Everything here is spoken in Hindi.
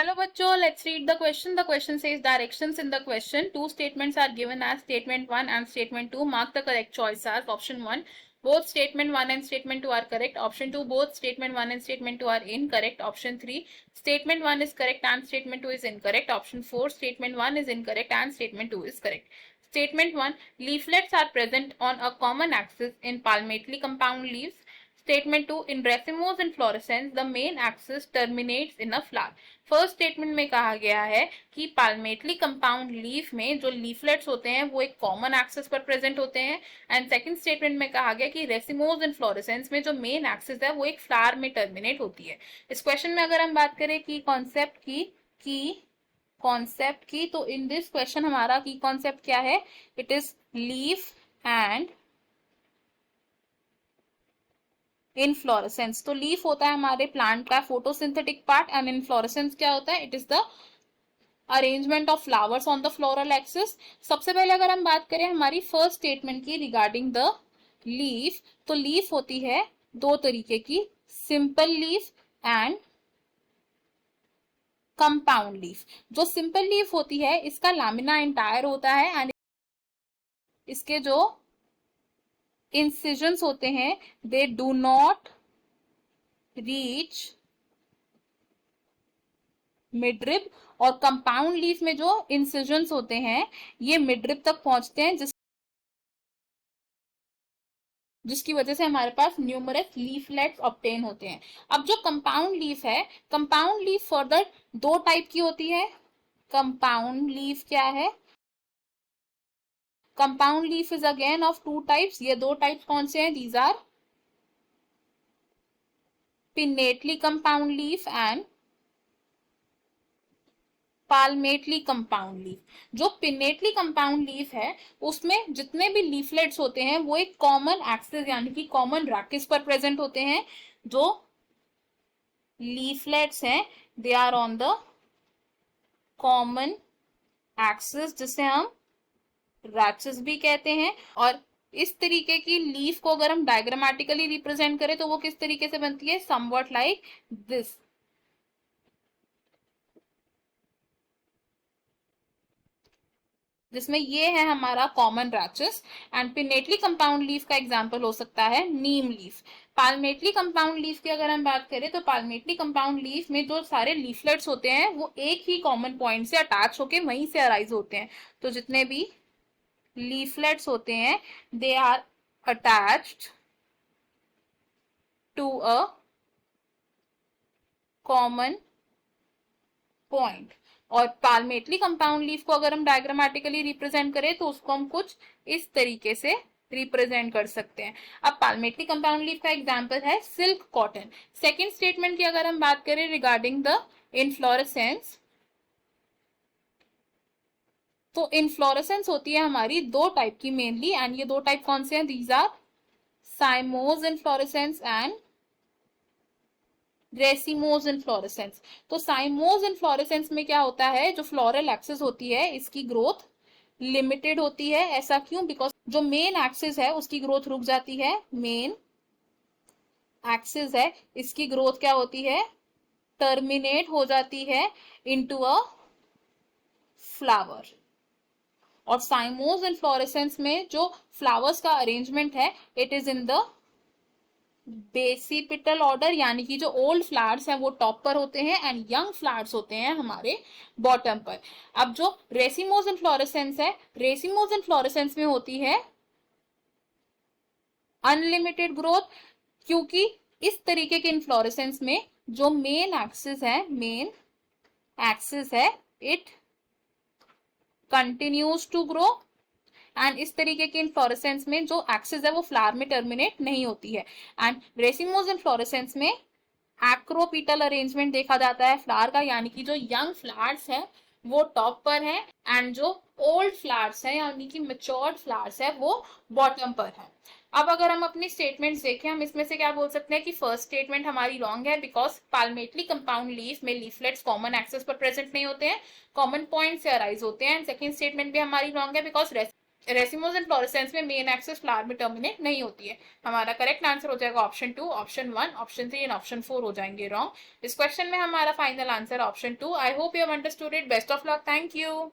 Hello bachcho, let's read the question. The question says directions in the question. Two statements are given as statement 1 and statement 2. Mark the correct choice as option 1. Both statement 1 and statement 2 are correct. Option 2, both statement 1 and statement 2 are incorrect. Option 3, statement 1 is correct and statement 2 is incorrect. Option 4, statement 1 is incorrect and statement 2 is correct. Statement 1, leaflets are present on a common axis in palmately compound leaves. Statement 2, in racemose inflorescence the main axis terminates in a flower. First statement में कहा गया है कि पाल्मेटली कंपाउंड लीफ में जो लीफलेट्स होते हैं वो एक कॉमन एक्सिस पर प्रेजेंट होते हैं, एंड सेकंड स्टेटमेंट में कहा गया कि रेसिमोज इन्फ्लोरेसेंस में जो मेन एक्सिस है वो एक फ्लावर में टर्मिनेट होती है। इस क्वेश्चन में अगर हम बात करें की कॉन्सेप्ट की तो इन दिस क्वेश्चन हमारा की कॉन्सेप्ट क्या है? It is leaf and inflorescence. तो लीफ होता है हमारे प्लांट का फोटोसिंथेटिक पार्ट एंड इनफ्लोरेसेंस क्या होता है? It is the arrangement of flowers on the floral axis. सबसे पहले अगर हम बात करें हमारी फर्स्ट स्टेटमेंट की रिगार्डिंग द लीफ, तो लीफ होती है दो तरीके की, simple leaf and compound leaf. जो सिंपल लीफ होती है इसका लैमिना एंटायर होता है एंड इसके जो इंसिजन्स होते हैं they do not reach midrib, और कंपाउंड लीफ में जो इंसिजन्स होते हैं ये मिडरिब तक पहुंचते हैं, जिसकी वजह से हमारे पास न्यूमरस लीफलेट्स ऑब्टेन होते हैं। अब जो कंपाउंड लीफ है, कंपाउंड लीफ फर्दर दो टाइप की होती है। कंपाउंड लीफ क्या है? Compound leaf is again of two types. ये दो टाइप्स कौन से हैं? These are pinnately compound leaf and palmately compound leaf. जो पिनेटली कंपाउंड लीफ है उसमें जितने भी लीफलेट्स होते हैं वो एक कॉमन एक्सिस यानी कि कॉमन रैकिस पर प्रेजेंट होते हैं। जो लीफलेट्स हैं they are on the common axis, जिसे हम रैक्सिस भी कहते हैं। और इस तरीके की लीफ को अगर हम डायग्रामेटिकली रिप्रेजेंट करें तो वो किस तरीके से बनती है? Somewhat like this. जिसमें ये है हमारा कॉमन रैचेस। एंड पिनेटली कंपाउंड लीफ का एग्जांपल हो सकता है neem leaf. Palmately compound leaf की अगर हम बात करें तो पाल्मेटली कंपाउंड लीफ में जो सारे लीफलेट्स होते हैं वो एक ही कॉमन पॉइंट से अटैच होके वहीं से अराइज होते हैं। तो जितने भी लीफलेट्स होते हैं they are attached to a common point. और पाल्मेटली कंपाउंड लीफ को अगर हम डायग्रामेटिकली रिप्रेजेंट करें तो उसको हम कुछ इस तरीके से रिप्रेजेंट कर सकते हैं। अब पाल्मेटली कंपाउंड लीफ का एग्जांपल है सिल्क कॉटन। सेकंड स्टेटमेंट की अगर हम बात करें रिगार्डिंग द इनफ्लोरेसेंस, तो इनफ्लोरेसेंस होती है हमारी दो टाइप की मेनली, एंड ये दो टाइप कौन से हैं? These are cymose inflorescence and racemose inflorescence. तो साइमोज इनफ्लोरेसेंस में क्या होता है? जो फ्लोरल एक्सिस होती है इसकी ग्रोथ लिमिटेड होती है। ऐसा क्यों? बिकॉज जो मेन एक्सिस है उसकी ग्रोथ रुक जाती है। मेन एक्सिस है इसकी ग्रोथ क्या होती है? टर्मिनेट हो जाती है इनटू अ फ्लावर। और साइमोज इनफ्लोरेसेंस में जो फ्लावर्स का अरेंजमेंट है it is in the basipetal order, यानी कि जो ओल्ड फ्लावर्स हैं वो टॉप पर होते हैं एंड यंग फ्लावर्स होते हैं हमारे बॉटम पर। अब जो रेसिमोज इनफ्लोरेसेंस है, रेसिमोज इनफ्लोरेसेंस में होती है अनलिमिटेड ग्रोथ, क्योंकि इस तरीके के इनफ्लोरेसेंस में जो मेन एक्सिस है it continues to grow, and इस तरीके के इनफ्लोरेसेंस में जो एक्सिस है वो फ्लावर में टर्मिनेट नहीं होती है। एंड रेसिमोज इनफ्लोरेसेंस में एक्रोपीटल अरेंजमेंट देखा जाता है फ्लावर का, यानी कि जो यंग फ्लावर्स है वो टॉप पर है एंड जो ओल्ड फ्लावर्स है यानी कि मैच्योर्ड फ्लावर्स है वो बॉटम पर है। अब अगर हम अपनी स्टेटमेंट्स देखें, हम इसमें से क्या बोल सकते हैं कि फर्स्ट स्टेटमेंट हमारी रॉन्ग है बिकॉज पाल्मेटली कंपाउंड लीफ में लीफलेट्स कॉमन एक्सेस पर प्रेजेंट नहीं होते हैं, कॉमन पॉइंट से अराइज होते हैं। सेकंड स्टेटमेंट भी हमारी रॉन्ग है बिकॉज रेसिमोस एंड फ्लोरेसेंस में मेन एक्सिस फ्लावर में टर्मिनेट नहीं होती है। हमारा करेक्ट आंसर हो जाएगा option 2, option 1, option 3 and option 4 हो जाएंगे रॉन्ग। इस क्वेश्चन में हमारा final answer option 2। I hope you have understood it. Best of luck. Thank you.